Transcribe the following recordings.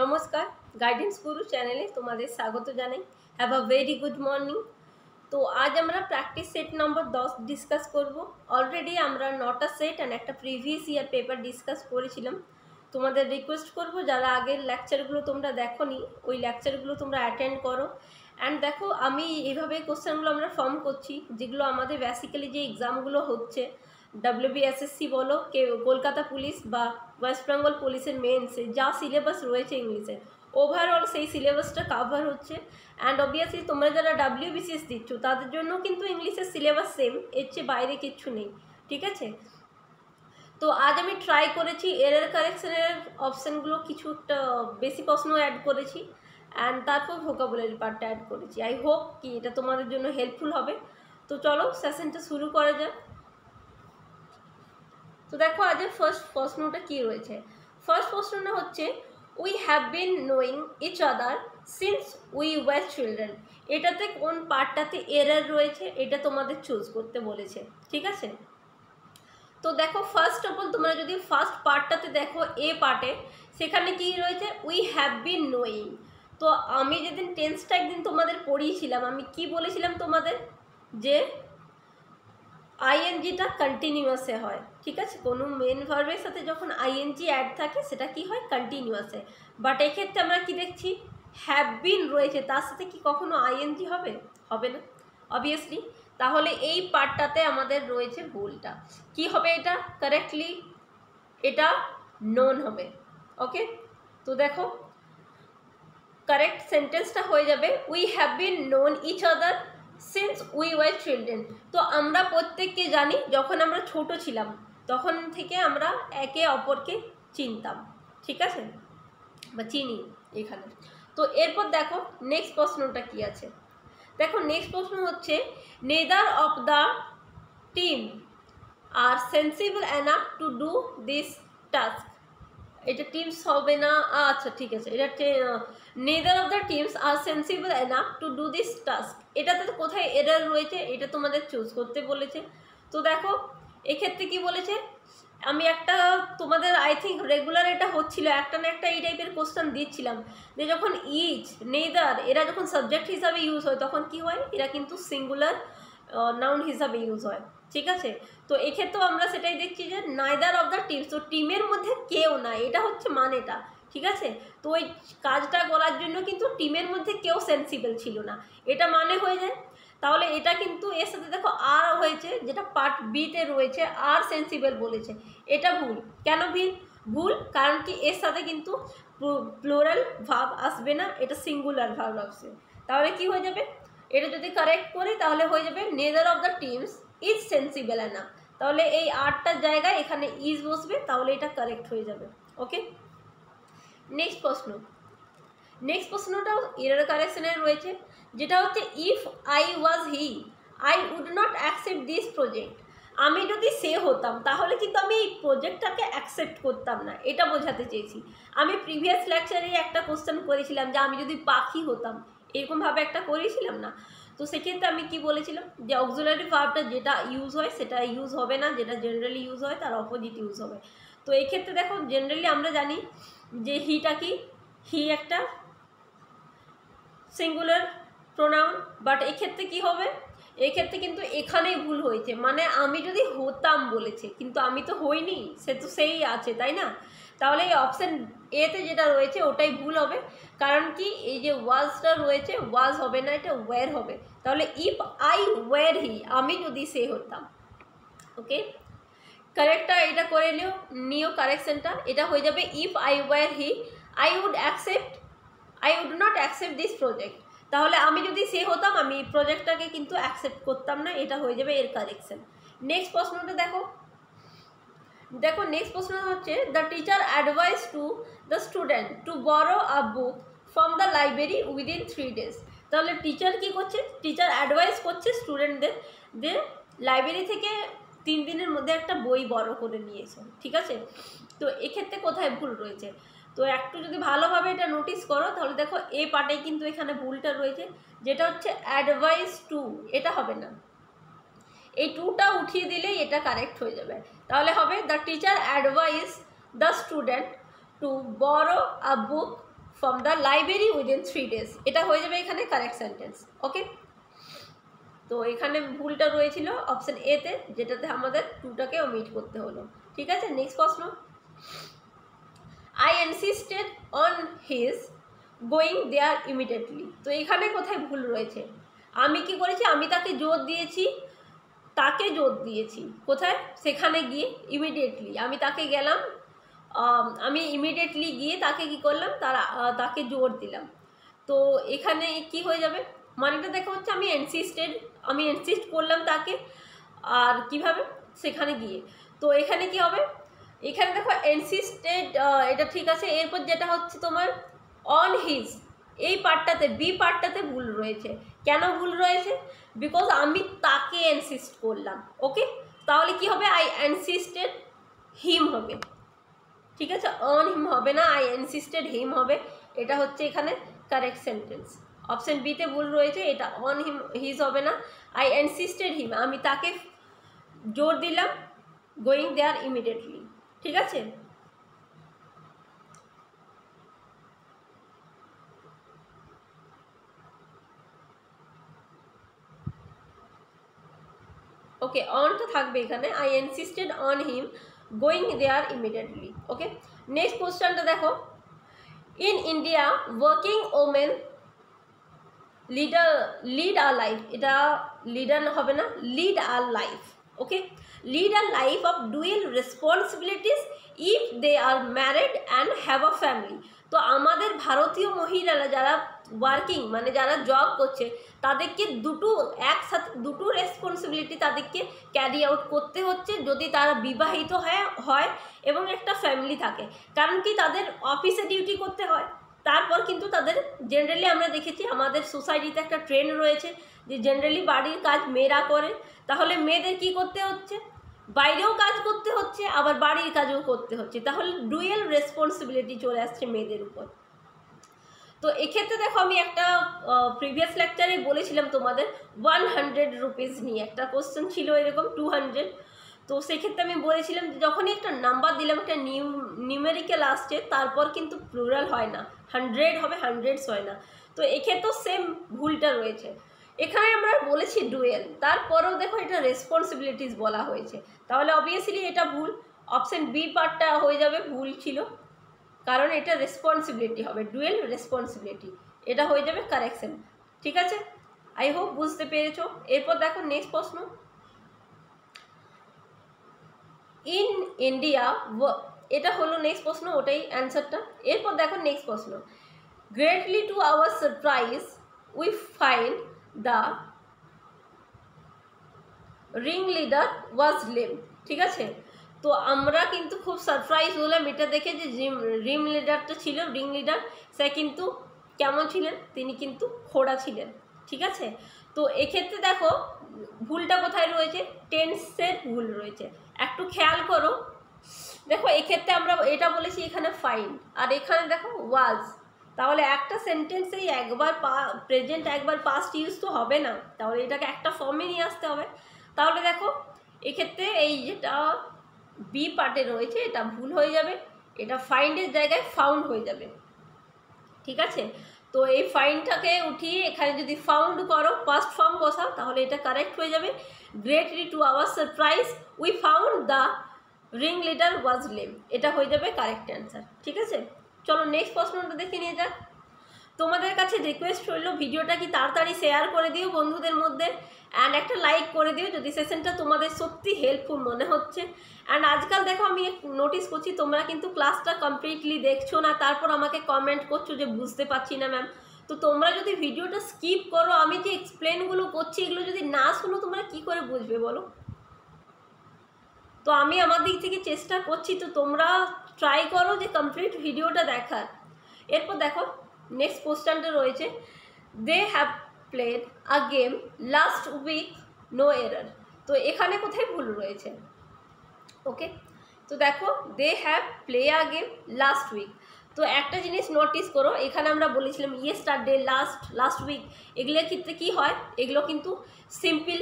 নমস্কার, গাইডেন্স গুরু চ্যানেলে তোমাদের স্বাগত জানাই। Have a very good morning. তো আজ আমরা প্র্যাকটিস সেট নম্বর 10 ডিসকাস করব। অলরেডি আমরা 9টা সেট অ্যান্ড একটা প্রিভিয়াস ইয়ার পেপার ডিসকাস করেছিলাম। তোমাদের রিকোয়েস্ট করব যারা আগের লেকচারগুলো তোমরা দেখোনি ওই লেকচারগুলো তোমরা অ্যাটেন্ড করো। অ্যান্ড দেখো, আমি এইভাবে কোশ্চেনগুলো আমরা ফর্ম করছি, যেগুলো আমাদের বেসিক্যালি যে এক্সামগুলো হচ্ছে ডব্লিউবিএসএসসি বলো, কলকাতা পুলিশ বা ওয়েস্ট বেঙ্গল পুলিশের মেন্সে যা সিলেবাস রয়েছে ইংলিশের, ওভারঅল সেই সিলেবাসটা কাভার হচ্ছে। অ্যান্ড অবভিয়াসলি তোমরা যারা ডাব্লিউবিসিএস দিচ্ছ তাদের জন্য কিন্তু ইংলিশের সিলেবাস সেম, এর চেয়ে বাইরে কিচ্ছু নেই, ঠিক আছে। তো আজ আমি ট্রাই করেছি এরর কারেকশনের অপশানগুলো, কিছু একটা বেশি প্রশ্ন অ্যাড করেছি অ্যান্ড তারপর ভোকাবুলারি পার্টটা অ্যাড করেছি। আই হোপ কি এটা তোমাদের জন্য হেল্পফুল হবে। তো চলো সেশনটা শুরু করা যাক। তো দেখো আজের ফার্স্ট প্রশ্নটা কি রয়েছে। ফার্স্ট প্রশ্নটা হচ্ছে we have been knowing each other since we were children. এটাতে কোন পার্টটাতে এরর রয়েছে এটা তোমাদের চুজ করতে বলেছে, ঠিক আছে। তো দেখো ফার্স্ট অফ অল তোমরা যদি ফার্স্ট পার্টটাতে দেখো এ পার্টে, সেখানে কি রয়েছে উই হ্যাভ বিন নোয়িং। তো আমি যেদিন টেন্সটা একদিন তোমাদের পড়িয়েছিলাম, আমি কি বলেছিলাম তোমাদের, যে আইএনজিটা কন্টিনিউয়াসে হয়, ঠিক আছে। কোনো মেন ভার্বের সাথে যখন আইএনজি অ্যাড থাকে সেটা কি হয়, কন্টিনিউয়াসে। বাট এক্ষেত্রে আমরা কি দেখছি, হ্যাভ বিন রয়েছে, তার সাথে কি কখনো আইএনজি হবে? হবে না অবভিয়াসলি। তাহলে এই পার্টটাতে আমাদের রয়েছে ভুলটা। কি হবে এটা কারেক্টলি, এটা নোন হবে। ওকে, তো দেখো কারেক্ট সেন্টেন্সটা হয়ে যাবে we have been known each other since we were children. তো আমরা প্রত্যেককে জানি, যখন আমরা ছোট ছিলাম তখন থেকে আমরা একে অপরকে চিনতাম, ঠিক আছে, বা চিনি এখানে। তো এরপর দেখো নেক্সট প্রশ্নটা কি আছে। দেখো নেক্সট প্রশ্ন হচ্ছে neither of the team are sensible enough to do this task. এটা টিমস হবে না, আচ্ছা ঠিক আছে, এটা neither of the teams are sensible enough to do this task. এটাতে কোথায় এরর রয়েছে এটা তোমাদের চুজ করতে বলেছে। তো দেখো এক্ষেত্রে কি বলেছে, আমি একটা তোমাদের আই থিঙ্ক রেগুলার এটা হচ্ছিল, একটা না একটা এই টাইপের কোশ্চেন দিচ্ছিলাম, যে যখন ইচ নেদার এরা যখন সাবজেক্ট হিসাবে ইউজ হয় তখন কি হয়, এরা কিন্তু সিঙ্গুলার নাউন হিসাবে ইউজ হয়, ঠিক আছে। তো এক্ষেত্রেও আমরা সেটাই দেখছি যে নাইদার অফ দ্য টিমস, তো টিমের মধ্যে কেউ নাই, এটা হচ্ছে মানেটা, ঠিক আছে। তো ওই কাজটা করার জন্য কিন্তু টিমের মধ্যে কেউ সেন্সিবল ছিল না, এটা মানে হয়ে যায়। তাহলে এটা কিন্তু এর সাথে দেখো আর হয়েছে, যেটা পার্ট বিতে রয়েছে আর সেন্সিবল বলেছে, এটা ভুল। কেন ভুল? কারণ কি এর সাথে কিন্তু প্লুরাল ভার্ব আসবে না, এটা সিঙ্গুলার ভার্ব আসবে। তাহলে কি হয়ে যাবে, এটা যদি কারেক্ট করি তাহলে হয়ে যাবে neither of the teams is sensible enough. তাহলে এই আটটার জায়গায় এখানে ইজ বসবে, তাহলে এটা কারেক্ট হয়ে যাবে। ওকে, নেক্সট প্রশ্ন। নেক্সট প্রশ্নটাও এরর কারেকশনের রয়েছে, যেটা হচ্ছে if I was he I would not accept this project. আমি যদি সে হতাম তাহলে কিন্তু আমি এই প্রজেক্টটাকে অ্যাকসেপ্ট করতাম না, এটা বোঝাতে চেয়েছি। আমি প্রিভিয়াস লেকচারে একটা কোশ্চেন করেছিলাম যে আমি যদি পাখি হতাম, এরকমভাবে একটা করেছিলাম না। তো সেক্ষেত্রে আমি কি বলেছিলাম, যে অক্সিলারি ভার্বটা যেটা ইউজ হয় সেটা ইউজ হবে না, যেটা জেনারেলি ইউজ হয় তার অপোজিট ইউজ হবে। তো এই ক্ষেত্রে দেখো জেনারেলি আমরা জানি যে হিটা কি, হি একটা সিঙ্গুলার প্রোনাউন, বাট এক্ষেত্রে কি হবে, এক্ষেত্রে কিন্তু এখানেই ভুল হয়েছে, মানে আমি যদি হতাম বলেছে কিন্তু আমি তো হইনি, সে তো সেই আছে, তাই না। তাহলে এই অপশান এতে যেটা রয়েছে ওটাই ভুল হবে। কারণ কি এই যে ওয়াজটা রয়েছে, ওয়াজ হবে না, এটা ওয়্যার হবে। তাহলে ইফ আই ওয়্যার হি, আমি যদি সে হতাম। ওকে, কারেক্টটা এটা করে নিও কারেকশনটা, এটা হয়ে যাবে if I were he I would not accept this project. তাহলে আমি যদি সে হতাম আমি প্রজেক্টটাকে কিন্তু অ্যাকসেপ্ট করতাম না, এটা হয়ে যাবে এর কারেকশন। নেক্সট প্রশ্নটা দেখো। দেখো নেক্সট প্রশ্ন হচ্ছে the teacher advise to the student to borrow a book from the library within 3 days। তাহলে টিচার কি করছে, টিচার অ্যাডভাইস করছে স্টুডেন্টদের যে লাইব্রেরি থেকে 3 দিনের মধ্যে একটা বই বড় করে নিয়ে এসো, ঠিক আছে। তো এক্ষেত্রে কোথায় ভুল রয়েছে, তো একটু যদি ভালোভাবে এটা নোটিস করো তাহলে দেখো এ পার্টে কিন্তু এখানে ভুলটা রয়েছে, যেটা হচ্ছে অ্যাডভাইস টু, এটা হবে না, এই টুটা উঠিয়ে দিলেই এটা কারেক্ট হয়ে যাবে। তাহলে হবে the teacher advise the student to borrow a book from the library within 3 days, এটা হয়ে যাবে এখানে কারেক্ট সেন্টেন্স। ওকে, তো এখানে ভুলটা রয়েছিল অপশন এতে, যেটাতে আমাদের টুটাকে ওমিট করতে হলো। ঠিক আছে, নেক্সট প্রশ্ন। I insisted on his going there immediately, তো এখানে কোথায় ভুল রয়েছে? আমি কি করেছি, আমি তাকে জোর দিয়েছি, তাকে জোর দিয়েছি কোথায়, সেখানে গিয়ে ইমিডিয়েটলি আমি তাকে গেলাম, আমি ইমিডিয়েটলি গিয়ে তাকে কি করলাম, তাকে জোর দিলাম। তো এখানে কি হয়ে যাবে, মানেটা দেখা হচ্ছে আমি ইনসিস্ট করলাম তাকে, আর কিভাবে, সেখানে গিয়ে। তো এখানে কি হবে, এখানে দেখো ইনসিস্টেড, এটা ঠিক আছে। এরপর যেটা হচ্ছে তোমার অন হিজ, এই পার্টটাতে বি পার্টটাতে ভুল রয়েছে। কেন ভুল রয়েছে? বিকজ আমি তাকে ইনসিস্ট করলাম। ওকে, তাহলে কি হবে, আই ইনসিস্টেড হিম হবে। ঠিক আছে, অন হিম হবে না, আই ইনসিস্টেড হিম হবে। এটা হচ্ছে এখানে কারেক্ট সেন্টেন্স। অপশন বিতে ভুল রয়েছে, এটা অন হিম হিজ হবে না, আই ইনসিস্টেড হিম, আমি তাকে জোর দিলাম গোয়িং দেয়ার ইমিডিয়েটলি। ঠিক আছে, ওকে, অনটা থাকবে এখানে, I insisted on him going there immediately. Okay, next কোশ্চেনটা দেখো। In India working women lead a life, এটা লিডার হবে না, lead a life. Okay, lead a life of dual responsibilities if they are married and have a family. তো আমাদের ভারতীয় মহিলারা যারা ওয়ার্কিং মানে যারা জব করছে, তাদেরকে একসাথে দুটো রেসপন্সিবিলিটি তাদেরকে ক্যারি আউট করতে হচ্ছে যদি তারা বিবাহিত হয় এবং একটা ফ্যামিলি থাকে। কারণ কি, তাদের অফিসে ডিউটি করতে হয়, তারপর কিন্তু তাদের জেনারেলি আমরা দেখেছি আমাদের সোসাইটিতে একটা ট্রেন্ড রয়েছে যে জেনারেলি বাড়ির কাজ মেয়েরা করে। তাহলে মেয়েদের কি করতে হচ্ছে, বাইরেও কাজ করতে হচ্ছে, আবার বাড়ির কাজও করতে হচ্ছে, তাহলে ডুয়েল রেসপন্সিবিলিটি চলে আসছে মেয়েদের উপর। তো এক্ষেত্রে দেখো, আমি একটা প্রিভিয়াস লেকচারে বলেছিলাম তোমাদের 100 রুপিস নিয়ে একটা কোশ্চেন ছিল এরকম 200। তো সেক্ষেত্রে আমি বলেছিলাম যে যখনই একটা নাম্বার দিলাম, একটা নিউমেরিক্যাল আসছে, তারপর কিন্তু প্লুরাল হয় না, 100 হবে, হান্ড্রেডস হয় না। তো এক্ষেত্রেও সেম ভুলটা রয়েছে। এখানে আমরা বলেছি ডুয়েল, তারপরেও দেখো এটা রেসপন্সিবিলিটিস বলা হয়েছে, তাহলে অবভিয়াসলি এটা ভুল। অপশন বি পার্টটা হয়ে যাবে, ভুল ছিল, কারণ এটা রেসপন্সিবিলিটি হবে, ডুয়েল রেসপন্সিবিলিটি, এটা হয়ে যাবে কারেকশন। ঠিক আছে, আই হোপ বুঝতে পেরেছো। এরপর দেখো নেক্সট প্রশ্ন। ইন ইন্ডিয়া, এটা হলো নেক্সট প্রশ্ন, ওটাই অ্যান্সারটা। এরপর দেখো নেক্সট প্রশ্ন। Greatly to our surprise we find the ringleader was Lim. ঠিক আছে, তো আমরা কিন্তু খুব সারপ্রাইজ হলাম এটা দেখে যে রিং লিডারটা ছিল, রিং লিডার সে কিন্তু কেমন ছিলেন, তিনি কিন্তু খোড়া ছিলেন। ঠিক আছে, তো এক্ষেত্রে দেখো ভুলটা কোথায় রয়েছে, টেন্সের ভুল রয়েছে, একটু খেয়াল করো। দেখো এক্ষেত্রে আমরা এটা বলেছি এখানে ফাইন্ড, আর এখানে দেখো ওয়াজ, তাহলে একটা সেন্টেন্সেই একবার প্রেজেন্ট একবার পাস্ট ইউজ তো হবে না, তাহলে এটাকে একটা ফর্মে নিয়ে আসতে হবে। তাহলে দেখো এক্ষেত্রে এই যেটা বি পার্টে রয়েছে এটা ভুল হয়ে যাবে, এটা ফাইন্ডের জায়গায় ফাউন্ড হয়ে যাবে। ঠিক আছে, তো এই ফাইন্ডটাকে উঠিয়ে এখানে যদি ফাউন্ড করো, পাস্ট ফর্ম বসাও, তাহলে এটা কারেক্ট হয়ে যাবে। Greatly to our surprise we found the ringleader was Lim, এটা হয়ে যাবে কারেক্ট অ্যান্সার। ঠিক আছে, চলো নেক্সট প্রশ্নটা দেখে নিয়ে যাক। তোমাদের কাছে রিকোয়েস্ট রইল ভিডিওটা কি তাড়াতাড়ি শেয়ার করে দিও বন্ধুদের মধ্যে, অ্যান্ড একটা লাইক করে দিও যদি সেশনটা তোমাদের সত্যি হেল্পফুল মনে হচ্ছে। অ্যান্ড আজকাল দেখো আমি নোটিস করছি তোমরা কিন্তু ক্লাসটা কমপ্লিটলি দেখছো না, তারপর আমাকে কমেন্ট করছো যে বুঝতে পারছি না ম্যাম। তো তোমরা যদি ভিডিওটা স্কিপ করো, আমি যে এক্সপ্লেনগুলো করছি এগুলো যদি না শুনো তোমরা কি করে বুঝবে বলো? তো আমি আমার দিক থেকে চেষ্টা করছি, তো তোমরা ট্রাই করো যে কমপ্লিট ভিডিওটা দেখার। এরপর দেখো নেক্সট কোশ্চেনটা রয়েছে, they have played a game last week no error. তো এখানে কোথায় ভুল রয়েছে? ওকে, তো দেখো they have play a game last week. তো একটা জিনিস নোটিস করো, এখানে আমরা বলেছিলাম ইয়েস্টারডে, লাস্ট উইক, এগুলোর ক্ষেত্রে কী হয়, এগুলো কিন্তু সিম্পল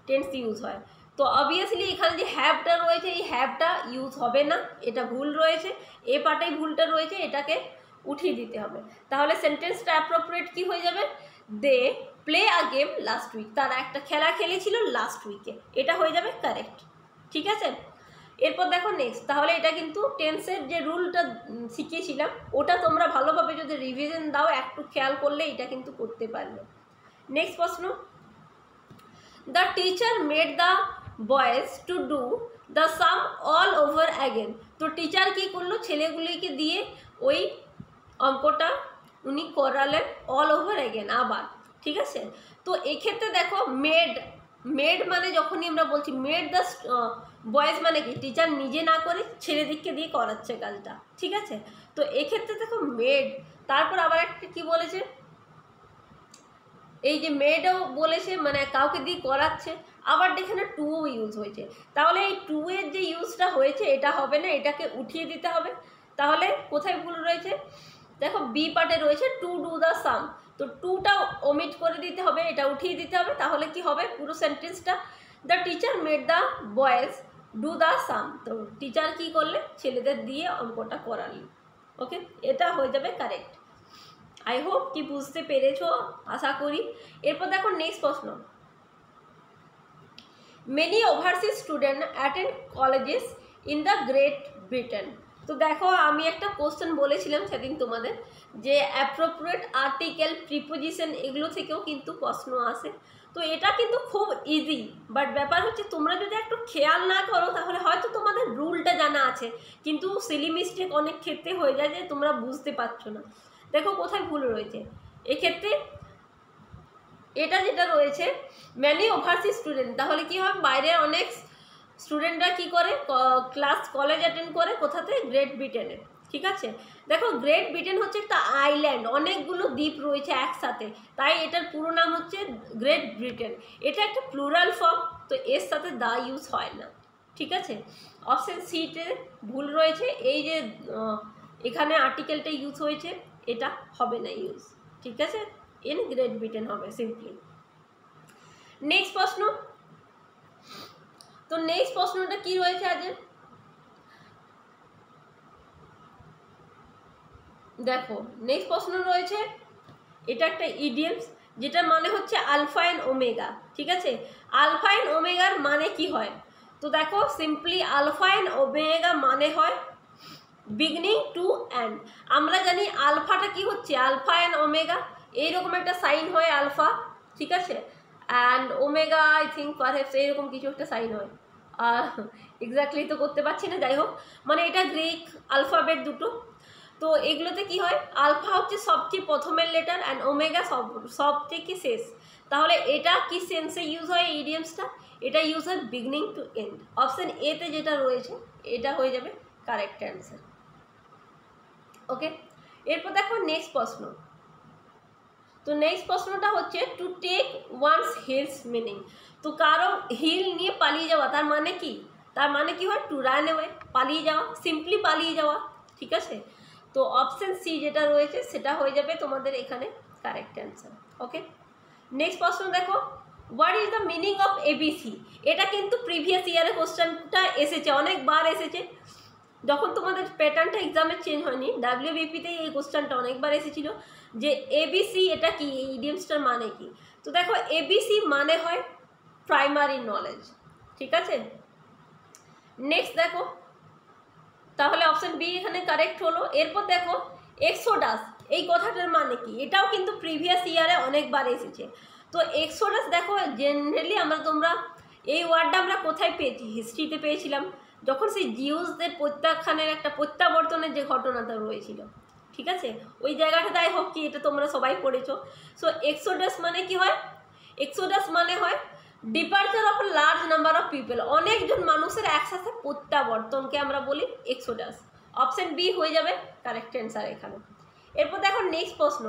টেন্স ইউজ হয়। তো অবভিয়াসলি এখানে যে হ্যাভটা রয়েছে এই হ্যাভটা ইউজ হবে না, এটা ভুল রয়েছে, এ পার্টেই ভুলটা রয়েছে, এটাকে উঠিয়ে দিতে হবে। তাহলে সেন্টেন্সটা অ্যাপ্রোপ্রিয়েট কি হয়ে যাবে, they play a game last week, তারা একটা খেলা খেলেছিল লাস্ট উইকে, এটা হয়ে যাবে কারেক্ট। ঠিক আছে, এরপর দেখো নেক্সট। তাহলে এটা কিন্তু টেন্সের যে রুলটা শিখিয়েছিলাম ওটা তোমরা ভালোভাবে যদি রিভিশন দাও, একটু খেয়াল করলে এটা কিন্তু করতে পারবে। নেক্সট প্রশ্ন, the teacher made the boys to do the some all over again. তো টিচার কী করলো, ছেলেগুলিকে দিয়ে ওই অঙ্কটা উনি করালেন অল ওভার অ্যাগেন, আবার। ঠিক আছে, তো এক্ষেত্রে দেখো মেড মানে যখনই আমরা বলছি মেড দ্য বয়েজ মানে কি, টিচার নিজে না করে ছেলেদিককে দিয়ে করাচ্ছে কাজটা। ঠিক আছে, তো এক্ষেত্রে দেখো মেড, তারপর আবার একটা কি বলেছে, এই যে মেডও বলেছে মানে কাউকে দিয়ে করাচ্ছে, আবার এখানে টুও ইউজ হয়েছে। তাহলে এই টু এর যে ইউজটা হয়েছে এটা হবে না, এটাকে উঠিয়ে দিতে হবে। তাহলে কোথায় ভুল রয়েছে, দেখো বি পার্টে রয়েছে টু ডু দ্য সাম, তো টুটা ওমিট করে দিতে হবে, এটা উঠিয়ে দিতে হবে। তাহলে কি হবে পুরো সেন্টেন্সটা, the teacher made the boys do the sum, তো টিচার কি করলে ছেলেদের দিয়ে অঙ্কটা করালেন। ওকে, এটা হয়ে যাবে কারেক্ট। আই হোপ কি বুঝতে পেরেছো, আশা করি। এরপর দেখো নেক্সট প্রশ্ন, many overseas student attend colleges in the great Britain. তো দেখো আমি একটা কোশ্চেন বলেছিলাম সেদিন তোমাদের, যে অ্যাপ্রোপ্রিয়েট আর্টিকেল, প্রিপোজিশন এগুলো থেকেও কিন্তু প্রশ্ন আসে। তো এটা কিন্তু খুব ইজি, বাট ব্যাপার হচ্ছে তোমরা যদি একটু খেয়াল না করো তাহলে হয়তো তোমাদের রুলটা জানা আছে কিন্তু সিলি মিস্টেক অনেক ক্ষেত্রে হয়ে যায় যে তোমরা বুঝতে পারছো না। দেখো কোথায় ভুল রয়েছে এক্ষেত্রে, এটা যেটা রয়েছে ম্যানি ওভারসিজ স্টুডেন্ট, তাহলে কি হয় বাইরে অনেক স্টুডেন্টরা কি করে কলেজ অ্যাটেন্ড করে, কোথাতে, গ্রেট ব্রিটেনে। ঠিক আছে, দেখো গ্রেট ব্রিটেন হচ্ছে একটা আইল্যান্ড, অনেকগুলো দ্বীপ রয়েছে একসাথে, তাই এটার পুরো নাম হচ্ছে গ্রেট ব্রিটেন। এটা একটা প্লুরাল ফর্ম, তো এর সাথে দা ইউজ হয় না। ঠিক আছে, অপশন সিতে ভুল রয়েছে, এই যে এখানে আর্টিকেলটা ইউজ হয়েছে এটা হবে না ইউজ। ঠিক আছে, ইন গ্রেট ব্রিটেন হবে সিম্পলি। নেক্সট প্রশ্ন, তো নেক্সট প্রশ্নটা কি রয়েছে আজ, দেখো নেক্সট প্রশ্ন রয়েছে, এটা একটা ইডিয়মস যেটা মানে হচ্ছে আলফা এন্ড ওমেগা। ঠিক আছে, আলফা এন্ড ওমেগার মানে কি হয়, তো দেখো সিম্পলি আলফা এন্ড ওমেগা মানে হয় বিগিনিং টু এন্ড। আমরা জানি আলফাটা কি হচ্ছে, আলফা এন্ড ওমেগা এইরকম একটা সাইন হয় আলফা। ঠিক আছে, and omega I think perhaps এইরকম কিছু একটা সাইন হয়, এক্স্যাক্টলি তো করতে পারছি না, যাই হোক মানে এটা গ্রিক আলফাবেট দুটো। তো এগুলোতে কি হয়, আলফা হচ্ছে সবচেয়ে প্রথমের লেটার অ্যান্ড ওমেগা সব থেকে শেষ। তাহলে এটা কি সেন্সে ইউজ হয় ইডিয়মসটা, এটা ইউজ হয় বিগিনিং টু এন্ড। অপশন এতে যেটা রয়েছে এটা হয়ে যাবে কারেক্ট অ্যান্সার। ওকে, এরপর দেখো নেক্সট প্রশ্ন, তো নেক্সট প্রশ্নটা হচ্ছে to take one's heels meaning. তো কারো হিল নিয়ে পালিয়ে যাওয়া তার মানে কি, তার মানে কি হয় টু রান অ্যাওয়ে, পালিয়ে যাওয়া, সিম্পলি পালিয়ে যাওয়া। ঠিক আছে, তো অপশন সি যেটা রয়েছে সেটা হয়ে যাবে তোমাদের এখানে কারেক্ট অ্যান্সার। ওকে, নেক্সট প্রশ্ন দেখো, what is the meaning of ABC. এটা কিন্তু প্রিভিয়াস ইয়ারে কোশ্চেনটা এসেছে, অনেকবার এসেছে, যখন তোমাদের প্যাটার্নটা এক্সামে চেঞ্জ হয়নি ডাব্লিউবিপিতে এই কোশ্চেনটা অনেকবার এসেছিল যে এবিসি এটা কি, এই ইডিয়মসটার মানে কি। তো দেখো এবিসি মানে হয় প্রাইমারি নলেজ। ঠিক আছে, নেক্সট দেখো, তাহলে অপশন বি এখানে কারেক্ট হলো। এরপর দেখো এক্সোডাস, এই কথাটার মানে কি, এটাও কিন্তু প্রিভিয়াস ইয়ারে অনেকবার এসেছে। তো এক্সোডাস দেখো জেনারেলি তোমরা এই ওয়ার্ডটা আমরা কোথায় পেয়েছি, হিস্ট্রিতে পেয়েছিলাম, যখন সেই জিউসদের প্রত্যাখ্যানের একটা প্রত্যাবর্তনের যে ঘটনাটা রয়েছিল। ঠিক আছে, ওই জায়গাটা তাই হোক কি এটা তোমরা সবাই পড়েছো। সো এক্সোডাস মানে কি হয়, এক্সোডাস মানে হয় departure of large number of people, অনেকজন মানুষের একসাথে প্রত্যাবর্তনকে আমরা বলি এক্সোডাস। অপশন বি হয়ে যাবে কারেক্ট অ্যান্সার এখানে। এরপর দেখো নেক্সট প্রশ্ন,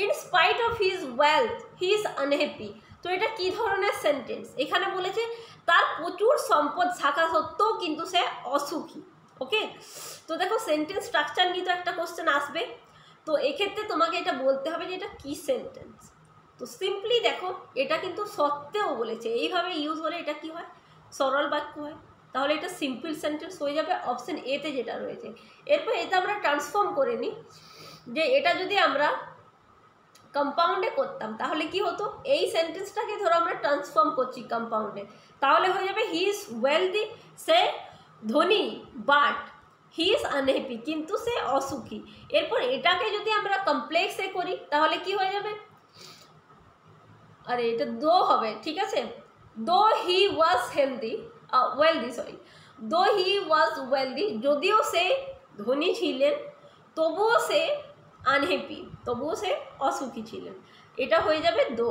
in spite of his wealth he is unhappy. তো এটা কি ধরনের সেন্টেন্স, এখানে বলেছে তার প্রচুর সম্পদ থাকা সত্ত্বেও কিন্তু সে অসুখী। ওকে, তো দেখো সেন্টেন্স স্ট্রাকচার নিয়ে তো একটা কোশ্চেন আসবে, তো এক্ষেত্রে তোমাকে এটা বলতে হবে যে এটা কি সেন্টেন্স। তো সিম্পলি দেখো এটা কিন্তু সত্ত্বেও বলেছে, এইভাবে ইউজ হলে এটা কি হয়, সরল বাক্য হয়, তাহলে এটা সিম্পল সেন্টেন্স হয়ে যাবে অপশন এতে যেটা রয়েছে। এরপর এটা আমরা ট্রান্সফর্ম করে নিই, যে এটা যদি আমরা কম্পাউন্ডে করতাম তাহলে কি হতো, এই সেন্টেন্সটাকে ধরো আমরা ট্রান্সফর্ম করছি কম্পাউন্ডে, তাহলে হয়ে যাবে হি ইজ ওয়েলদি, সে ধনী, বাট হি ইজ আনহ্যাপি, কিন্তু সে অসুখী। এরপর এটাকে যদি আমরা কমপ্লেক্সে করি তাহলে কি হয়ে যাবে, আরে এটা দো হবে, ঠিক আছে, দো হি ওয়াজ হেলদি ওয়েলদি, সরি, দো হি ওয়াজ ওয়েলদি, যদিও সে ধনী ছিলেন তবুও সে আনহ্যাপি, তবুও সে অসুখী ছিলেন, এটা হয়ে যাবে দো।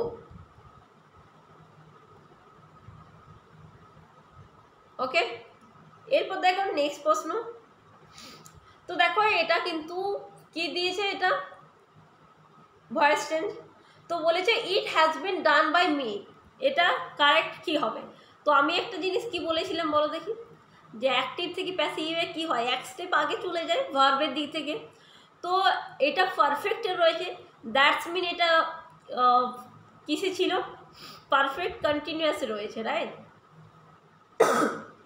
ওকে, এরপর দেখো নেক্সট প্রশ্ন। তো দেখো এটা কিন্তু কি দিয়েছে, এটা ভয়েস চেঞ্জ, তো বলেছে it has been done by me, এটা কারেক্ট কি হবে। তো আমি একটা জিনিস কি বলেছিলাম বলো দেখি, যে অ্যাক্টিভ থেকে প্যাসিভে কি হয়, এক স্টেপ আগে চলে যায় ভার্বের দিক থেকে। তো এটা পারফেক্টে রয়েছে, দ্যাটস মিন এটা কিসে ছিল, পারফেক্ট কন্টিনিউয়াসে রয়েছে, রাইট,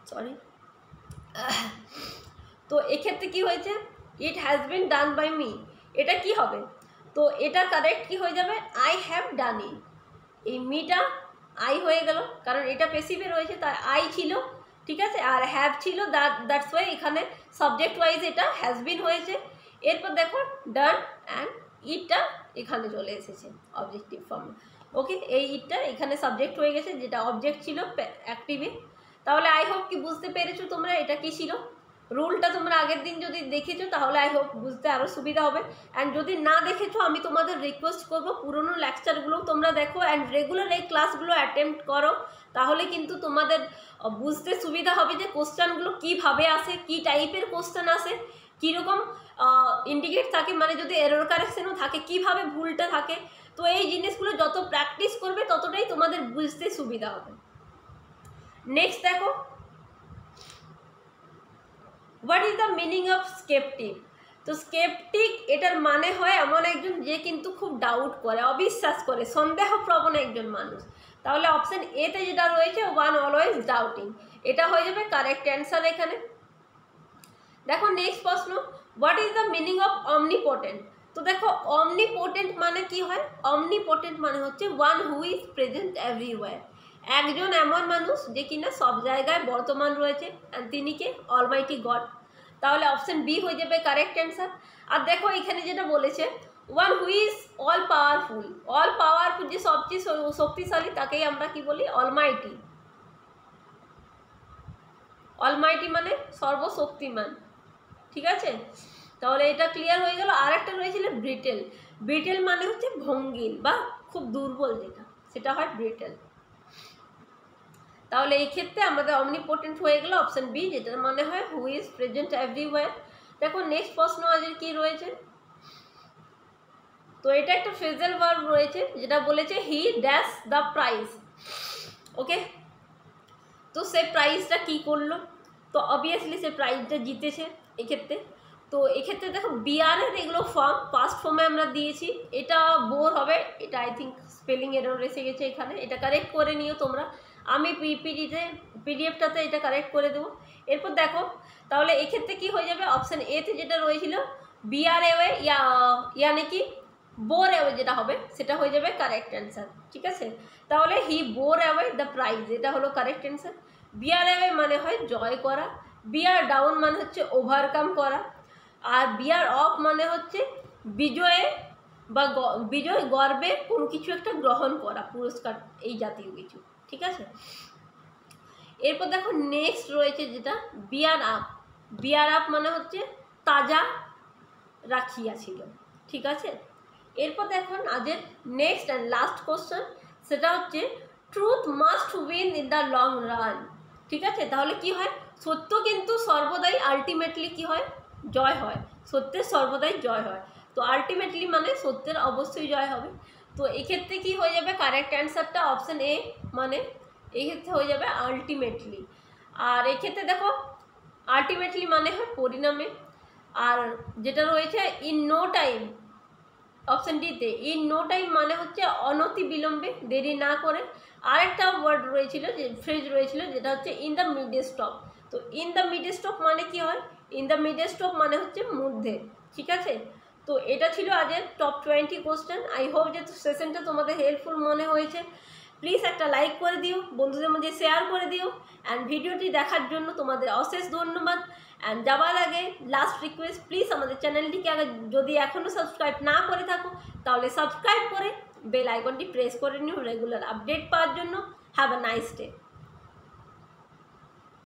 সরি। তো এক্ষেত্রে কি হয়েছে, it has been done by me, এটা কি হবে, তো এটা কারেক্ট কি হয়ে যাবে, আই হ্যাভ ডান ইট, এই মিটা আই হয়ে গেল, কারণ এটা প্যাসিভে রয়েছে তাই আই ছিল, ঠিক আছে, আর হ্যাভ ছিল, দ্যাটস ওয়াই এখানে সাবজেক্ট ওয়াইজ এটা হ্যাজ বিন হয়েছে। এরপর দেখো ডান অ্যান্ড ইটটা এখানে চলে এসেছে অবজেক্টিভ ফর্মে। ওকে, এই ইটটা এখানে সাবজেক্ট হয়ে গেছে, যেটা অবজেক্ট ছিল অ্যাক্টিভে। তাহলে আই হোপ কি বুঝতে পেরেছো তোমরা এটা কি ছিল, রুলটা তোমরা আগের দিন যদি দেখেছো তাহলে আই হোপ বুঝতে আরও সুবিধা হবে। অ্যান্ড যদি না দেখেছো আমি তোমাদের রিকোয়েস্ট করবো পুরনো লেকচারগুলো তোমরা দেখো অ্যান্ড রেগুলার এই ক্লাসগুলো অ্যাটেম্প্ট করো, তাহলে কিন্তু তোমাদের বুঝতে সুবিধা হবে যে কোশ্চেনগুলো কীভাবে আসে, কী টাইপের কোশ্চেন আসে, কীরকম ইন্ডিকেট থাকে, মানে যদি এরর কারেকশনও থাকে কীভাবে ভুলটা থাকে। তো এই জিনিসগুলো যত প্র্যাকটিস করবে ততটাই তোমাদের বুঝতে সুবিধা হবে। নেক্সট দেখো, what is the meaning of sceptic. তো স্কেপটিক এটার মানে হয় এমন একজন যে কিন্তু খুব ডাউট করে, অবিশ্বাস করে, সন্দেহপ্রবণ একজন মানুষ। তাহলে অপশন এতে যেটা রয়েছে ওয়ান অলওয়েজ ডাউটিং, এটা হয়ে যাবে কারেক্ট অ্যান্সার এখানে। দেখো নেক্সট প্রশ্ন, what is the meaning of omnipotent. তো দেখো অমনিপোটেন্ট মানে কি হয়, অমনিপোটেন্ট মানে হচ্ছে one who is present everywhere, একজন এমন মানুষ যে কিনা সব জায়গায় বর্তমান রয়েছে, তিনি কে অলমাইটি গড। তাহলে অপশন বি হয়ে যাবে কারেক্ট অ্যান্সার। আর দেখো এখানে যেটা বলেছে one who is all powerful, all powerful যে সবচেয়ে শক্তিশালী তাকেই আমরা কি বলি, অলমাইটি। অলমাইটি মানে সর্বশক্তিমান, ঠিক আছে, তাহলে এটা ক্লিয়ার হয়ে গেল। আর একটা রয়েছিল ব্রিটেল, ব্রিটেল মানে হচ্ছে ভঙ্গিল বা খুব দুর্বল যেটা, সেটা হয় ব্রিটেল। তাহলে এই ক্ষেত্রে আমাদের অমনিপোটেন্ট হয়ে গেল অপশন বি, যেটার মানে হয় হু ইজ প্রেজেন্ট এভরিওয়্যার। দেখো নেক্সট প্রশ্ন আজের কি রয়েছে, তো এটা একটা ফ্রেজাল ভার্ব রয়েছে যেটা বলেছে হি ড্যাশ দ্য প্রাইজ। ওকে, তো সে প্রাইজটা কি করলো, তো অবভিয়াসলি সে প্রাইজটা জিতেছে এক্ষেত্রে। তো এক্ষেত্রে দেখো বিআরের এগুলো ফর্ম পাস্ট ফর্মে আমরা দিয়েছি, এটা বোর হবে, এটা আই থিঙ্ক স্পেলিং এরর এসে গেছে এখানে, এটা কারেক্ট করে নিও তোমরা, আমি পিডিএফটাতে এটা কারেক্ট করে দেবো। এরপর দেখো তাহলে এক্ষেত্রে কি হয়ে যাবে, অপশান এতে যেটা রয়েছিল বিআর এওয়ে ইয়ানি কি বোর অ্যাওয়ে যেটা হবে সেটা হয়ে যাবে কারেক্ট অ্যান্সার, ঠিক আছে। তাহলে হি বোর অ্যাওয়ে দ্য প্রাইজ, এটা হলো কারেক্ট অ্যান্সার। বিআর অ্যাওয়ে মানে হয় জয় করা, বিআর ডাউন মানে হচ্ছে ওভারকাম করা, আর বিআর অফ মানে হচ্ছে বিজয়ে বা বিজয় গর্বে কোনো কিছু একটা গ্রহণ করা, পুরস্কার, এই জাতীয় কিছু, ঠিক আছে। এরপর দেখো নেক্সট রয়েছে যেটা বিয়ার আপ, বিয়ার আপ মানে হচ্ছে তাজা রাখিয়াছিল, ঠিক আছে। এরপর দেখো আজের নেক্সট অ্যান্ড লাস্ট কোশ্চেন, সেটা হচ্ছে truth must win in the long run, ঠিক আছে। তাহলে কি হয়, সত্য কিন্তু সর্বদাই আলটিমেটলি কি হয়, জয় হয়, সত্যের সর্বদাই জয় হয়। তো আলটিমেটলি মানে সত্যের অবশ্যই জয় হবে। তো এক্ষেত্রে কি হয়ে যাবে কারেক্ট অ্যান্সারটা অপশান এ, মানে এক্ষেত্রে হয়ে যাবে আলটিমেটলি। আর এক্ষেত্রে দেখো আলটিমেটলি মানে হয় পরিণামে, আর যেটা রয়েছে ইন নো টাইম অপশান ডিতে, ইন নো টাইম মানে হচ্ছে অনতি বিলম্বে, দেরি না করে। আরেকটা ওয়ার্ড রয়েছিল, যে ফ্রেজ রয়েছিল যেটা হচ্ছে ইন দ্য মিডে স্টপ। তো ইন দ্য মিডে স্টপ মানে কি হয়, ইন দ্য মিডে স্টপ মানে হচ্ছে মধ্যে, ঠিক আছে। তো এটা ছিল আজের টপ 20 কোশ্চেন। আই হোপ যে সেশনটা তোমাদের হেল্পফুল মনে হয়েছে। প্লিজ একটা লাইক করে দিও, বন্ধুদের মধ্যে শেয়ার করে দিও। অ্যান্ড ভিডিওটি দেখার জন্য তোমাদের অশেষ ধন্যবাদ। অ্যান্ড যাওয়ার আগে লাস্ট রিকোয়েস্ট, প্লিজ আমাদের চ্যানেলটিকে আগে যদি এখনও সাবস্ক্রাইব না করে থাকো তাহলে সাবস্ক্রাইব করে বেল আইকনটি প্রেস করে নিও রেগুলার আপডেট পাওয়ার জন্য। Have a nice day.